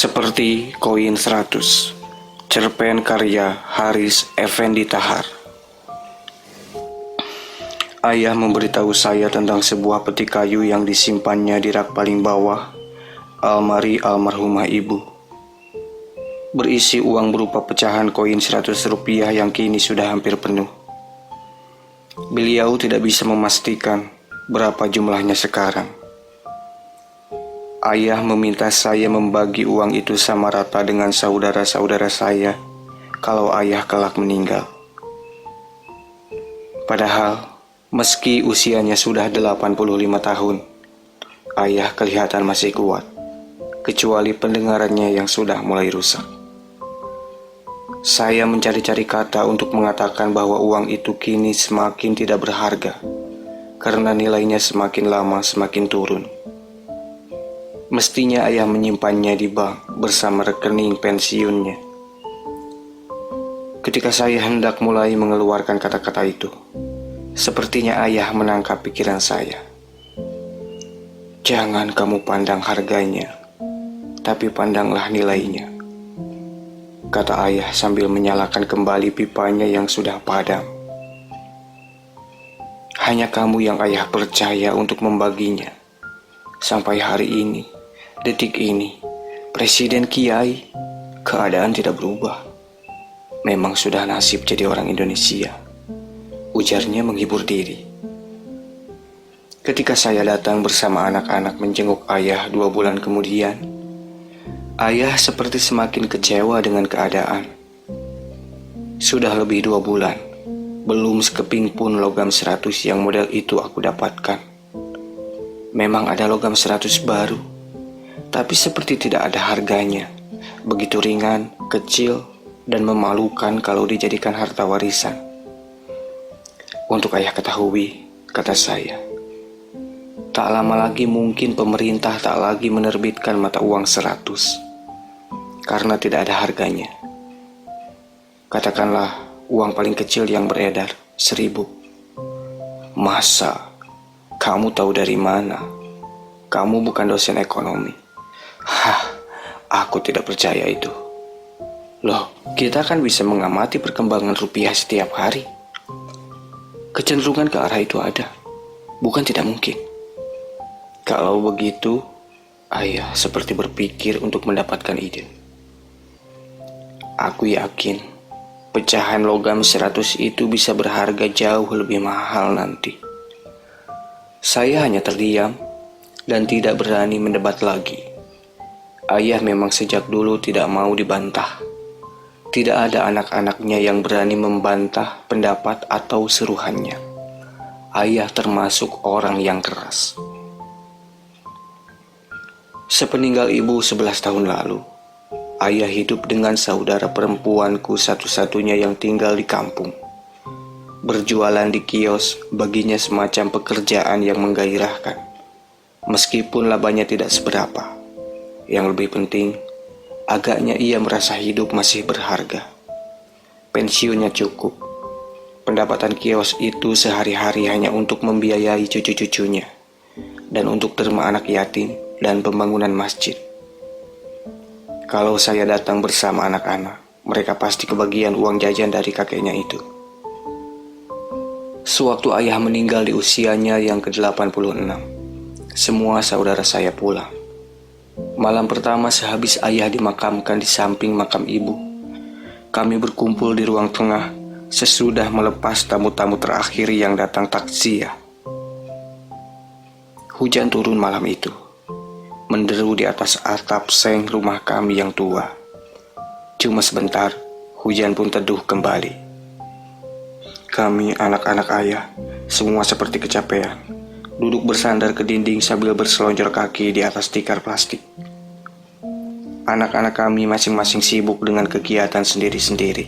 Seperti koin 100. Cerpen karya Haris Effendi Tahar. Ayah memberitahu saya tentang sebuah peti kayu yang disimpannya di rak paling bawah almari almarhumah ibu. Berisi uang berupa pecahan koin 100 rupiah yang kini sudah hampir penuh. Beliau tidak bisa memastikan berapa jumlahnya sekarang. Ayah meminta saya membagi uang itu sama rata dengan saudara-saudara saya kalau ayah kelak meninggal. Padahal, meski usianya sudah 85 tahun, ayah kelihatan masih kuat, kecuali pendengarannya yang sudah mulai rusak. Saya mencari-cari kata untuk mengatakan bahwa uang itu kini semakin tidak berharga, karena nilainya semakin lama semakin turun. Mestinya ayah menyimpannya di bank bersama rekening pensiunnya. Ketika saya hendak mulai mengeluarkan kata-kata itu, sepertinya ayah menangkap pikiran saya. Jangan kamu pandang harganya, tapi pandanglah nilainya, kata ayah sambil menyalakan kembali pipanya yang sudah padam. Hanya kamu yang ayah percaya untuk membaginya. Sampai hari ini, detik ini, Presiden Kiai, keadaan tidak berubah. Memang sudah nasib jadi orang Indonesia, ujarnya menghibur diri. Ketika saya datang bersama anak-anak menjenguk ayah 2 bulan kemudian, ayah seperti semakin kecewa dengan keadaan. Sudah lebih 2 bulan, belum sekeping pun logam 100 yang model itu aku dapatkan. Memang ada logam 100 baru, tapi seperti tidak ada harganya. Begitu ringan, kecil, dan memalukan kalau dijadikan harta warisan. Untuk ayah ketahui, kata saya, tak lama lagi mungkin pemerintah tak lagi menerbitkan mata uang 100, karena tidak ada harganya. Katakanlah uang paling kecil yang beredar 1000. Masa? Kamu tahu dari mana? Kamu bukan dosen ekonomi. Aku tidak percaya itu. Loh, kita kan bisa mengamati perkembangan rupiah setiap hari. Kecenderungan ke arah itu ada, bukan tidak mungkin. Kalau begitu, ayah seperti berpikir untuk mendapatkan ide. Aku yakin pecahan logam 100 itu bisa berharga jauh lebih mahal nanti. Saya hanya terdiam dan tidak berani mendebat lagi. Ayah memang sejak dulu tidak mau dibantah. Tidak ada anak-anaknya yang berani membantah pendapat atau seruhannya. Ayah termasuk orang yang keras. Sepeninggal ibu 11 tahun lalu, ayah hidup dengan saudara perempuanku satu-satunya yang tinggal di kampung. Berjualan di kios baginya semacam pekerjaan yang menggairahkan. Meskipun labanya tidak seberapa. Yang lebih penting, agaknya ia merasa hidup masih berharga. Pensiunnya cukup. Pendapatan kios itu sehari-hari hanya untuk membiayai cucu-cucunya dan untuk derma anak yatim dan pembangunan masjid. Kalau saya datang bersama anak-anak, mereka pasti kebagian uang jajan dari kakeknya itu. Sewaktu ayah meninggal di usianya yang ke-86, semua saudara saya pulang. Malam pertama sehabis ayah dimakamkan di samping makam ibu, kami berkumpul di ruang tengah sesudah melepas tamu-tamu terakhir yang datang takziah. Hujan turun malam itu, menderu di atas atap seng rumah kami yang tua. Cuma sebentar, hujan pun teduh kembali. Kami, anak-anak ayah, semua seperti kecapean, duduk bersandar ke dinding sambil berselonjor kaki di atas tikar plastik. Anak-anak kami masing-masing sibuk dengan kegiatan sendiri-sendiri.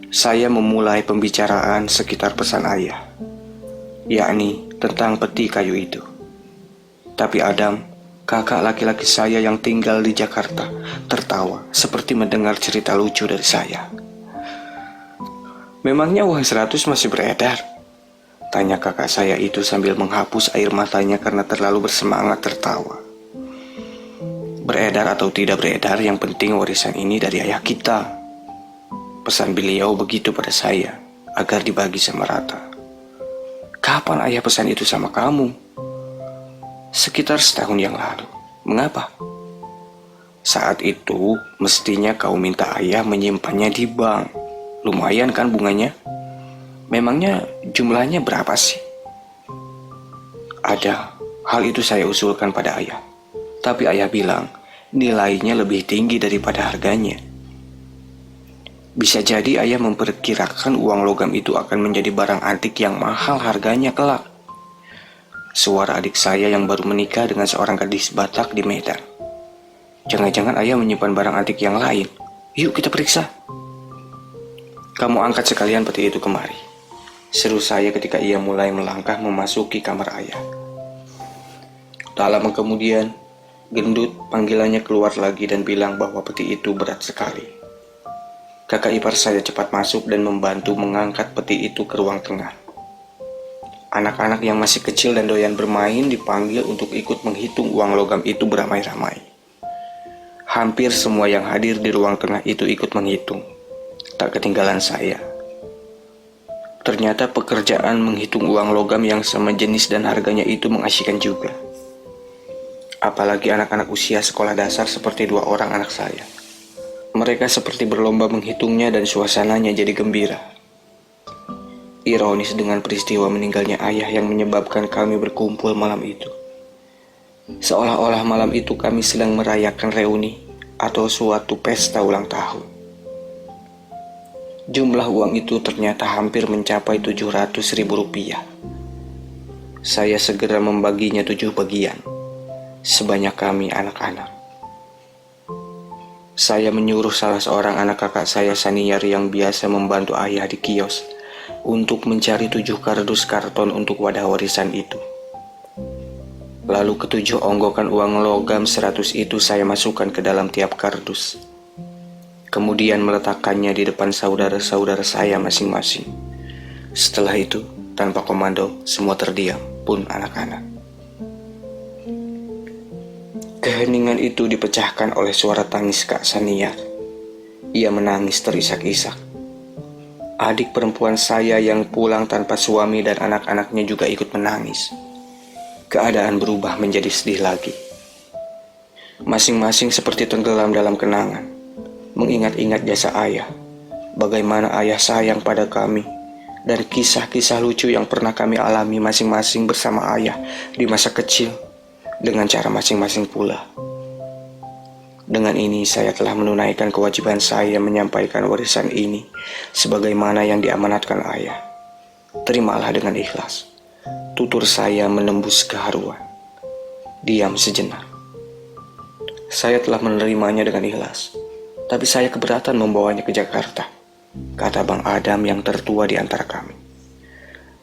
Saya memulai pembicaraan sekitar pesan ayah, yakni tentang peti kayu itu. Tapi Adam, kakak laki-laki saya yang tinggal di Jakarta, tertawa seperti mendengar cerita lucu dari saya. Memangnya uang 100 masih beredar? Tanya kakak saya itu sambil menghapus air matanya karena terlalu bersemangat tertawa. Beredar atau tidak beredar, yang penting warisan ini dari ayah kita. Pesan beliau begitu pada saya, agar dibagi sama rata. Kapan ayah pesan itu sama kamu? Sekitar setahun yang lalu. Mengapa? Saat itu mestinya kau minta ayah menyimpannya di bank. Lumayan kan bunganya? Memangnya jumlahnya berapa sih? Ada. Hal itu saya usulkan pada ayah. Tapi ayah bilang nilainya lebih tinggi daripada harganya. Bisa jadi ayah memperkirakan uang logam itu akan menjadi barang antik yang mahal harganya kelak. Suara adik saya yang baru menikah dengan seorang gadis Batak di Medan. Jangan-jangan ayah menyimpan barang antik yang lain. Yuk kita periksa. Kamu angkat sekalian peti itu kemari, seru saya ketika ia mulai melangkah memasuki kamar ayah. Tak lama kemudian, gendut panggilannya keluar lagi dan bilang bahwa peti itu berat sekali. Kakak ipar saya cepat masuk dan membantu mengangkat peti itu ke ruang tengah. Anak-anak yang masih kecil dan doyan bermain dipanggil untuk ikut menghitung uang logam itu beramai-ramai. Hampir semua yang hadir di ruang tengah itu ikut menghitung. Tak ketinggalan saya. Ternyata pekerjaan menghitung uang logam yang sama jenis dan harganya itu mengasyikkan juga. Apalagi anak-anak usia sekolah dasar seperti 2 orang anak saya. Mereka seperti berlomba menghitungnya dan suasananya jadi gembira. Ironis dengan peristiwa meninggalnya ayah yang menyebabkan kami berkumpul malam itu. Seolah-olah malam itu kami sedang merayakan reuni atau suatu pesta ulang tahun. Jumlah uang itu ternyata hampir mencapai 700.000 rupiah. Saya segera membaginya 7 bagian. Sebanyak kami anak-anak. Saya menyuruh salah seorang anak kakak saya Saniar yang biasa membantu ayah di kios untuk mencari 7 kardus karton untuk wadah warisan itu. Lalu ke-7 onggokan uang logam 100 itu saya masukkan ke dalam tiap kardus. Kemudian meletakkannya di depan saudara-saudara saya masing-masing. Setelah itu, tanpa komando, semua terdiam, pun anak-anak. Keheningan itu dipecahkan oleh suara tangis Kak Saniar. Ia menangis terisak-isak. Adik perempuan saya yang pulang tanpa suami dan anak-anaknya juga ikut menangis. Keadaan berubah menjadi sedih lagi. Masing-masing seperti tenggelam dalam kenangan, mengingat-ingat jasa ayah, bagaimana ayah sayang pada kami, dan kisah-kisah lucu yang pernah kami alami masing-masing bersama ayah di masa kecil, dengan cara masing-masing pula. Dengan ini saya telah menunaikan kewajiban saya menyampaikan warisan ini sebagaimana yang diamanatkan ayah. Terimalah dengan ikhlas. Tutur saya menembus keharuan. Diam sejenak. Saya telah menerimanya dengan ikhlas, tapi saya keberatan membawanya ke Jakarta, kata Bang Adam yang tertua di antara kami.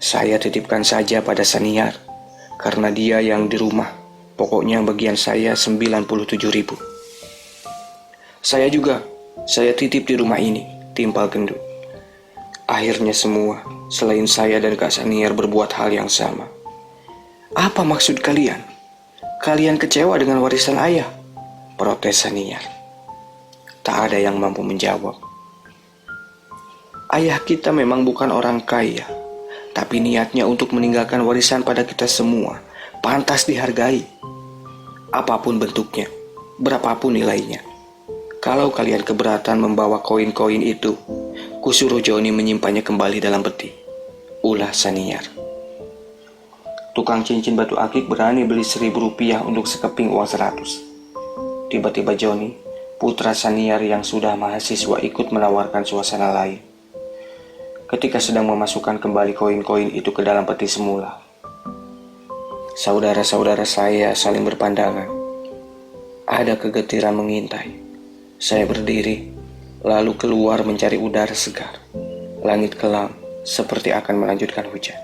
Saya titipkan saja pada Saniar, karena dia yang di rumah. Pokoknya bagian saya 97.000. Saya juga, saya titip di rumah ini, timpal gendut. Akhirnya semua, selain saya dan Kak Saniar berbuat hal yang sama. Apa maksud kalian? Kalian kecewa dengan warisan ayah? Protes Saniar. Tak ada yang mampu menjawab. Ayah kita memang bukan orang kaya, tapi niatnya untuk meninggalkan warisan pada kita semua pantas dihargai. Apapun bentuknya, berapapun nilainya. Kalau kalian keberatan membawa koin-koin itu, kusuruh Joni menyimpannya kembali dalam peti. Ulah Saniar. Tukang cincin batu akik berani beli 1.000 rupiah untuk sekeping uang 100. Tiba-tiba Joni, putra Saniar yang sudah mahasiswa, ikut menawarkan suasana lain. Ketika sedang memasukkan kembali koin-koin itu ke dalam peti semula, saudara-saudara saya saling berpandangan. Ada kegetiran mengintai. Saya berdiri, lalu keluar mencari udara segar. Langit kelam, seperti akan melanjutkan hujan.